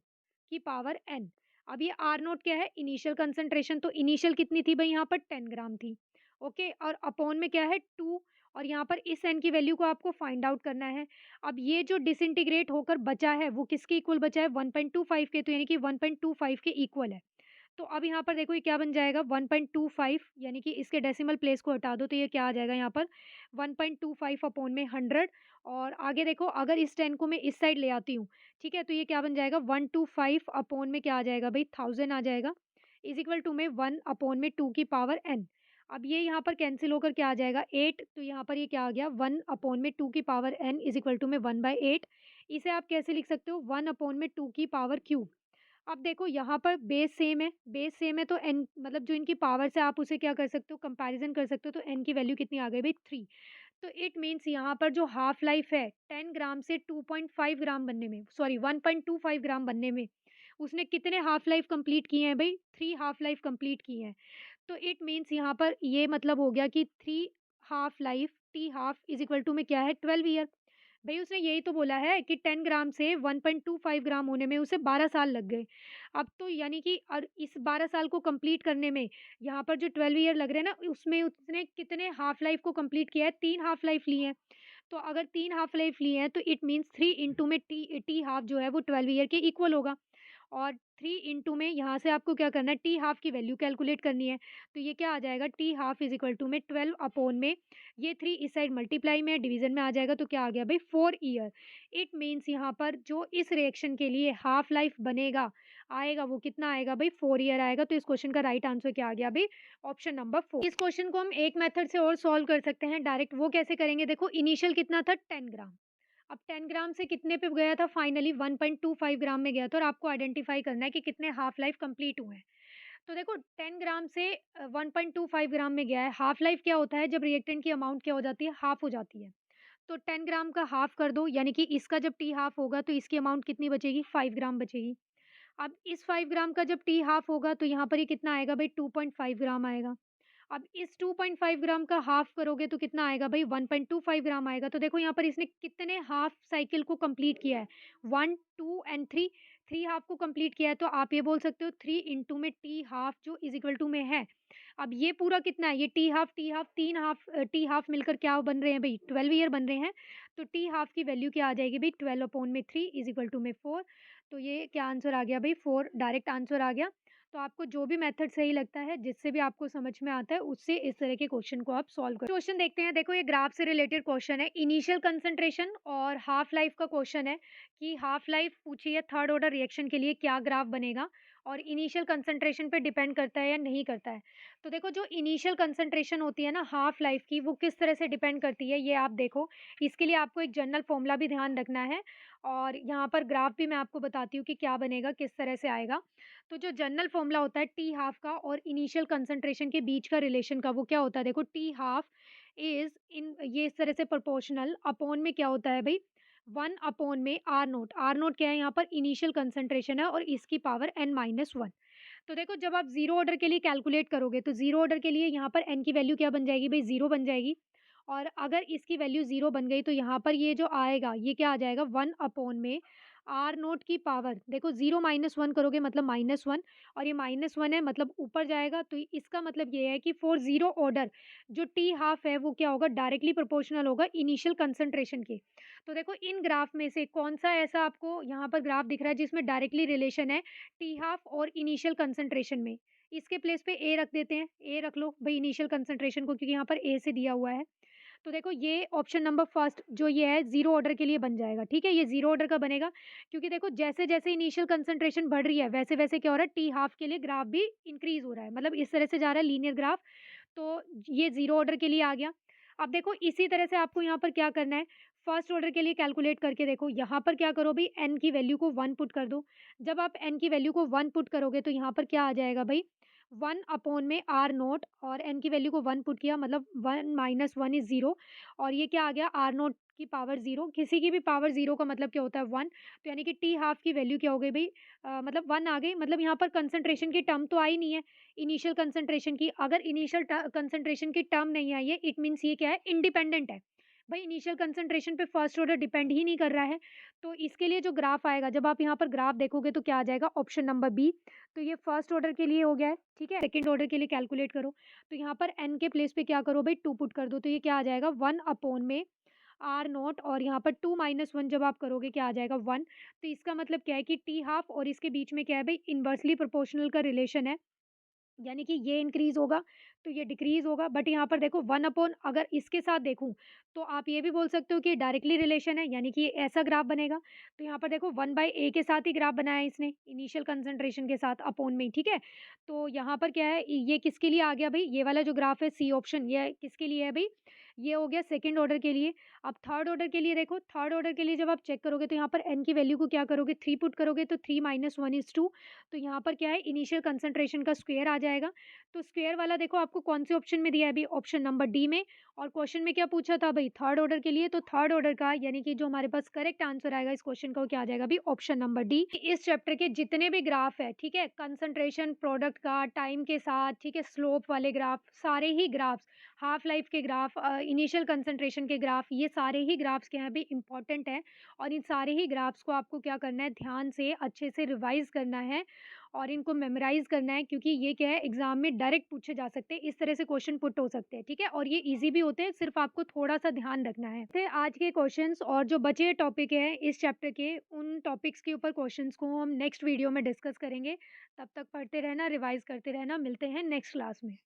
की पावर एन। अब ये आर नोट क्या है, इनिशियल कंसंट्रेशन। तो इनिशियल कितनी थी भाई, यहाँ पर 10 ग्राम थी, ओके। और अपॉन में क्या है, 2, और यहाँ पर इस एन की वैल्यू को आपको फाइंड आउट करना है। अब ये जो डिसइंटीग्रेट होकर बचा है वो किसके इक्वल बचा है, 1.25 के, तो यानी कि 1.25 के इक्वल है। तो अब यहाँ पर देखो ये क्या बन जाएगा, 1.25, यानी कि इसके डेसिमल प्लेस को हटा दो तो ये क्या आ जाएगा, यहाँ पर 1.25 अपॉन में 100। और आगे देखो अगर इस 10 को मैं इस साइड ले आती हूँ, ठीक है, तो ये क्या बन जाएगा, 125 अपॉन में क्या आ जाएगा भाई, 1000 आ जाएगा, इज इक्वल टू में 1 अपॉन में 2 की पावर n। अब ये यहाँ पर कैंसिल होकर क्या आ जाएगा, 8। तो यहाँ पर ये क्या आ गया, 1 अपॉन में 2 की power n is equal to में 1/8। इसे आप कैसे लिख सकते हो, 1 अपॉन में 2 की पावर क्यूब। अब देखो यहाँ पर बेस सेम है, बेस सेम है, तो n मतलब जो इनकी पावर से आप उसे क्या कर सकते हो, कंपैरिजन कर सकते हो। तो n की वैल्यू कितनी आ गई भाई, 3। तो इट मीन्स यहाँ पर जो हाफ लाइफ है 10 ग्राम से 2.5 ग्राम बनने में, सॉरी 1.25 ग्राम बनने में, उसने कितने हाफ लाइफ कंप्लीट किए हैं भाई, 3 हाफ लाइफ कंप्लीट किए हैं। तो इट मीन्स यहाँ पर ये मतलब हो गया कि 3 half life t half is equal to में क्या है 12 ईयर। भई उसने यही तो बोला है कि 10 ग्राम से 1.25 ग्राम होने में उसे 12 साल लग गए। अब तो यानी कि और इस 12 साल को कंप्लीट करने में यहाँ पर जो 12 ईयर लग रहे हैं ना, उसमें उसने कितने हाफ लाइफ को कंप्लीट किया है, 3 हाफ लाइफ ली हैं। तो अगर 3 हाफ लाइफ लिए हैं तो इट मीन्स 3 इंटू में टी हाफ जो है वो 12 ईयर के इक्वल होगा। और 3 इंटू में यहाँ से आपको क्या करना है, टी हाफ की वैल्यू कैलकुलेट करनी है। तो ये क्या आ जाएगा, t half is equal to में 12 अपॉन में ये 3 इस साइड मल्टीप्लाई में डिवीजन में आ जाएगा, तो क्या आ गया भाई 4 ईयर। इट मीन्स यहाँ पर जो इस रिएक्शन के लिए हाफ लाइफ बनेगा आएगा वो कितना आएगा भाई 4 ईयर आएगा। तो इस क्वेश्चन का राइट आंसर क्या आ गया भाई, ऑप्शन नंबर 4। इस क्वेश्चन को हम एक मेथड से और सॉल्व कर सकते हैं डायरेक्ट। वो कैसे करेंगे, देखो इनिशियल कितना था 10 ग्राम। अब 10 ग्राम से कितने पे गया था, फाइनली 1.25 ग्राम में गया था, और आपको आइडेंटिफाई करना है कि कितने हाफ लाइफ कंप्लीट हुए हैं। तो देखो 10 ग्राम से 1.25 ग्राम में गया है। हाफ लाइफ क्या होता है, जब रिएक्टेंट की अमाउंट क्या हो जाती है, हाफ हो जाती है। तो 10 ग्राम का हाफ कर दो, यानी कि इसका जब टी हाफ होगा तो इसकी अमाउंट कितनी बचेगी, 5 ग्राम बचेगी। अब इस 5 ग्राम का जब टी हाफ होगा तो यहाँ पर ये कितना आएगा भाई 2.5 ग्राम आएगा। अब इस 2.5 ग्राम का हाफ करोगे तो कितना आएगा भाई 1.25 ग्राम आएगा। तो देखो यहाँ पर इसने कितने हाफ साइकिल को कंप्लीट किया है, 1 2 एंड 3, 3 हाफ को कंप्लीट किया है। तो आप ये बोल सकते हो 3 इंटू में टी हाफ जो इज इक्वल टू में है। अब ये पूरा कितना है, ये T half 3 half T half मिलकर क्या बन रहे हैं भाई 12 ईयर बन रहे हैं। तो टी हाफ की वैल्यू क्या आ जाएगी भाई 12 अपॉन में 3 इज इक्वल टू में 4। तो ये क्या आंसर आ गया भाई 4, डायरेक्ट आंसर आ गया। तो आपको जो भी मेथड सही लगता है, जिससे भी आपको समझ में आता है, उससे इस तरह के क्वेश्चन को आप सॉल्व करो। क्वेश्चन देखते हैं, देखो ये ग्राफ से रिलेटेड क्वेश्चन है, इनिशियल कंसंट्रेशन और हाफ लाइफ का क्वेश्चन है कि हाफ लाइफ पूछी है थर्ड ऑर्डर रिएक्शन के लिए क्या ग्राफ बनेगा, और इनिशियल कंसंट्रेशन पे डिपेंड करता है या नहीं करता है। तो देखो जो इनिशियल कंसंट्रेशन होती है ना हाफ लाइफ की, वो किस तरह से डिपेंड करती है ये आप देखो। इसके लिए आपको एक जनरल फॉर्मूला भी ध्यान रखना है, और यहाँ पर ग्राफ भी मैं आपको बताती हूँ कि क्या बनेगा, किस तरह से आएगा। तो जो जनरल फॉर्मूला होता है टी हाफ का और इनिशियल कंसंट्रेशन के बीच का रिलेशन का, वो क्या होता है, देखो टी हाफ इज इन ये इस तरह से प्रोपोर्शनल अपॉन में क्या होता है भाई 1 अपॉन में आर नोट। आर नोट क्या है, यहाँ पर इनिशियल कंसंट्रेशन है और इसकी पावर n-1। तो देखो जब आप जीरो ऑर्डर के लिए कैलकुलेट करोगे तो जीरो ऑर्डर के लिए यहाँ पर n की वैल्यू क्या बन जाएगी भाई, जीरो बन जाएगी। और अगर इसकी वैल्यू जीरो बन गई तो यहाँ पर ये जो आएगा ये क्या आ जाएगा 1 अपॉन में आर नोट की पावर, देखो जीरो माइनस वन करोगे मतलब -1, और ये -1 है मतलब ऊपर जाएगा। तो इसका मतलब ये है कि फॉर जीरो ऑर्डर जो टी हाफ है वो क्या होगा, डायरेक्टली प्रोपोर्शनल होगा इनिशियल कंसंट्रेशन के। तो देखो इन ग्राफ में से कौन सा ऐसा आपको यहाँ पर ग्राफ दिख रहा है जिसमें डायरेक्टली रिलेशन है टी हाफ और इनिशियल कंसंट्रेशन में। इसके प्लेस पे ए रख देते हैं, ए रख लो भाई इनिशियल कंसंट्रेशन को, क्योंकि यहाँ पर ए से दिया हुआ है। तो देखो ये ऑप्शन नंबर फर्स्ट जो ये है जीरो ऑर्डर के लिए बन जाएगा। ठीक है, ये जीरो ऑर्डर का बनेगा, क्योंकि देखो जैसे जैसे इनिशियल कंसंट्रेशन बढ़ रही है वैसे वैसे क्या हो रहा है, टी हाफ के लिए ग्राफ भी इंक्रीज हो रहा है, मतलब इस तरह से जा रहा है लीनियर ग्राफ। तो ये जीरो ऑर्डर के लिए आ गया। अब देखो इसी तरह से आपको यहाँ पर क्या करना है, फर्स्ट ऑर्डर के लिए कैलकुलेट करके देखो, यहाँ पर क्या करो भाई एन की वैल्यू को 1 पुट कर दो। जब आप एन की वैल्यू को 1 पुट करोगे तो यहाँ पर क्या आ जाएगा भाई 1 अपॉन में आर नोट, और एन की वैल्यू को 1 पुट किया मतलब 1 माइनस 1 इज 0, और ये क्या आ गया आर नोट की पावर 0। किसी की भी पावर 0 का मतलब क्या होता है 1। तो यानी कि टी हाफ की वैल्यू क्या हो गई भाई मतलब 1 आ गई। मतलब यहाँ पर कंसंट्रेशन की टर्म तो आई नहीं है इनिशियल कंसंट्रेशन की। अगर इनिशियल कंसंट्रेशन की टर्म नहीं आई है इट मीन्स ये क्या है, इंडिपेंडेंट है भाई, इनिशियल कंसंट्रेशन पे फर्स्ट ऑर्डर डिपेंड ही नहीं कर रहा है। तो इसके लिए जो ग्राफ आएगा, जब आप यहाँ पर ग्राफ देखोगे तो क्या आ जाएगा, ऑप्शन नंबर बी। तो ये फर्स्ट ऑर्डर के लिए हो गया है। ठीक है, सेकंड ऑर्डर के लिए कैलकुलेट करो, तो यहाँ पर एन के प्लेस पे क्या करो भाई 2 पुट कर दो। तो ये क्या आ जाएगा 1 अपॉन में आर नॉट, और यहाँ पर 2 माइनस 1 जब आप करोगे क्या आ जाएगा 1। तो इसका मतलब क्या है कि टी हाफ और इसके बीच में क्या है भाई इन्वर्सली प्रोपोर्शनल का रिलेशन है, यानी कि ये इंक्रीज होगा तो ये डिक्रीज होगा। बट यहाँ पर देखो 1 अपॉन, अगर इसके साथ देखूं तो आप ये भी बोल सकते हो कि डायरेक्टली रिलेशन है, यानी कि ये ऐसा ग्राफ बनेगा। तो यहाँ पर देखो 1/a के साथ ही ग्राफ बनाया है इसने इनिशियल कंसंट्रेशन के साथ अपॉन में। ठीक है, तो यहाँ पर क्या है, ये किसके लिए आ गया भाई, ये वाला जो ग्राफ है सी ऑप्शन, ये किसके लिए है भाई, ये हो गया सेकंड ऑर्डर के लिए। अब थर्ड ऑर्डर के लिए देखो, थर्ड ऑर्डर के लिए जब आप चेक करोगे तो यहाँ पर एन की वैल्यू को क्या करोगे 3 पुट करोगे, तो 3 माइनस 1 इज 2। तो यहाँ पर क्या है इनिशियल कंसंट्रेशन का स्क्वायर आ जाएगा। तो स्क्वायर वाला देखो आपको कौन से ऑप्शन में दिया है अभी, ऑप्शन नंबर डी में। और क्वेश्चन में क्या पूछा था भाई थर्ड ऑर्डर के लिए, तो थर्ड ऑर्डर का यानी कि जो हमारे पास करेक्ट आंसर आएगा इस क्वेश्चन का वो क्या आ जाएगा अभी, ऑप्शन नंबर डी। इस चैप्टर के जितने भी ग्राफ है, ठीक है, कंसंट्रेशन प्रोडक्ट का टाइम के साथ, ठीक है, स्लोप वाले ग्राफ, सारे ही ग्राफ्स हाफ लाइफ के ग्राफ, इनिशियल कंसंट्रेशन के ग्राफ, ये सारे ही ग्राफ्स क्या हैं अभी इम्पोर्टेंट हैं और इन सारे ही ग्राफ्स को आपको क्या करना है, ध्यान से अच्छे से रिवाइज़ करना है और इनको मेमोराइज़ करना है, क्योंकि ये क्या है एग्ज़ाम में डायरेक्ट पूछे जा सकते हैं, इस तरह से क्वेश्चन पुट हो सकते हैं, ठीक है? और ये ईज़ी भी होते हैं, सिर्फ़ आपको थोड़ा-सा ध्यान रखना है। तो आज के क्वेश्चंस और जो बचे टॉपिक हैं इस चैप्टर के, उन टॉपिक्स के ऊपर क्वेश्चंस को हम नेक्स्ट वीडियो में डिस्कस करेंगे। तब तक पढ़ते रहना, रिवाइज़ करते रहना, मिलते हैं नेक्स्ट क्लास में।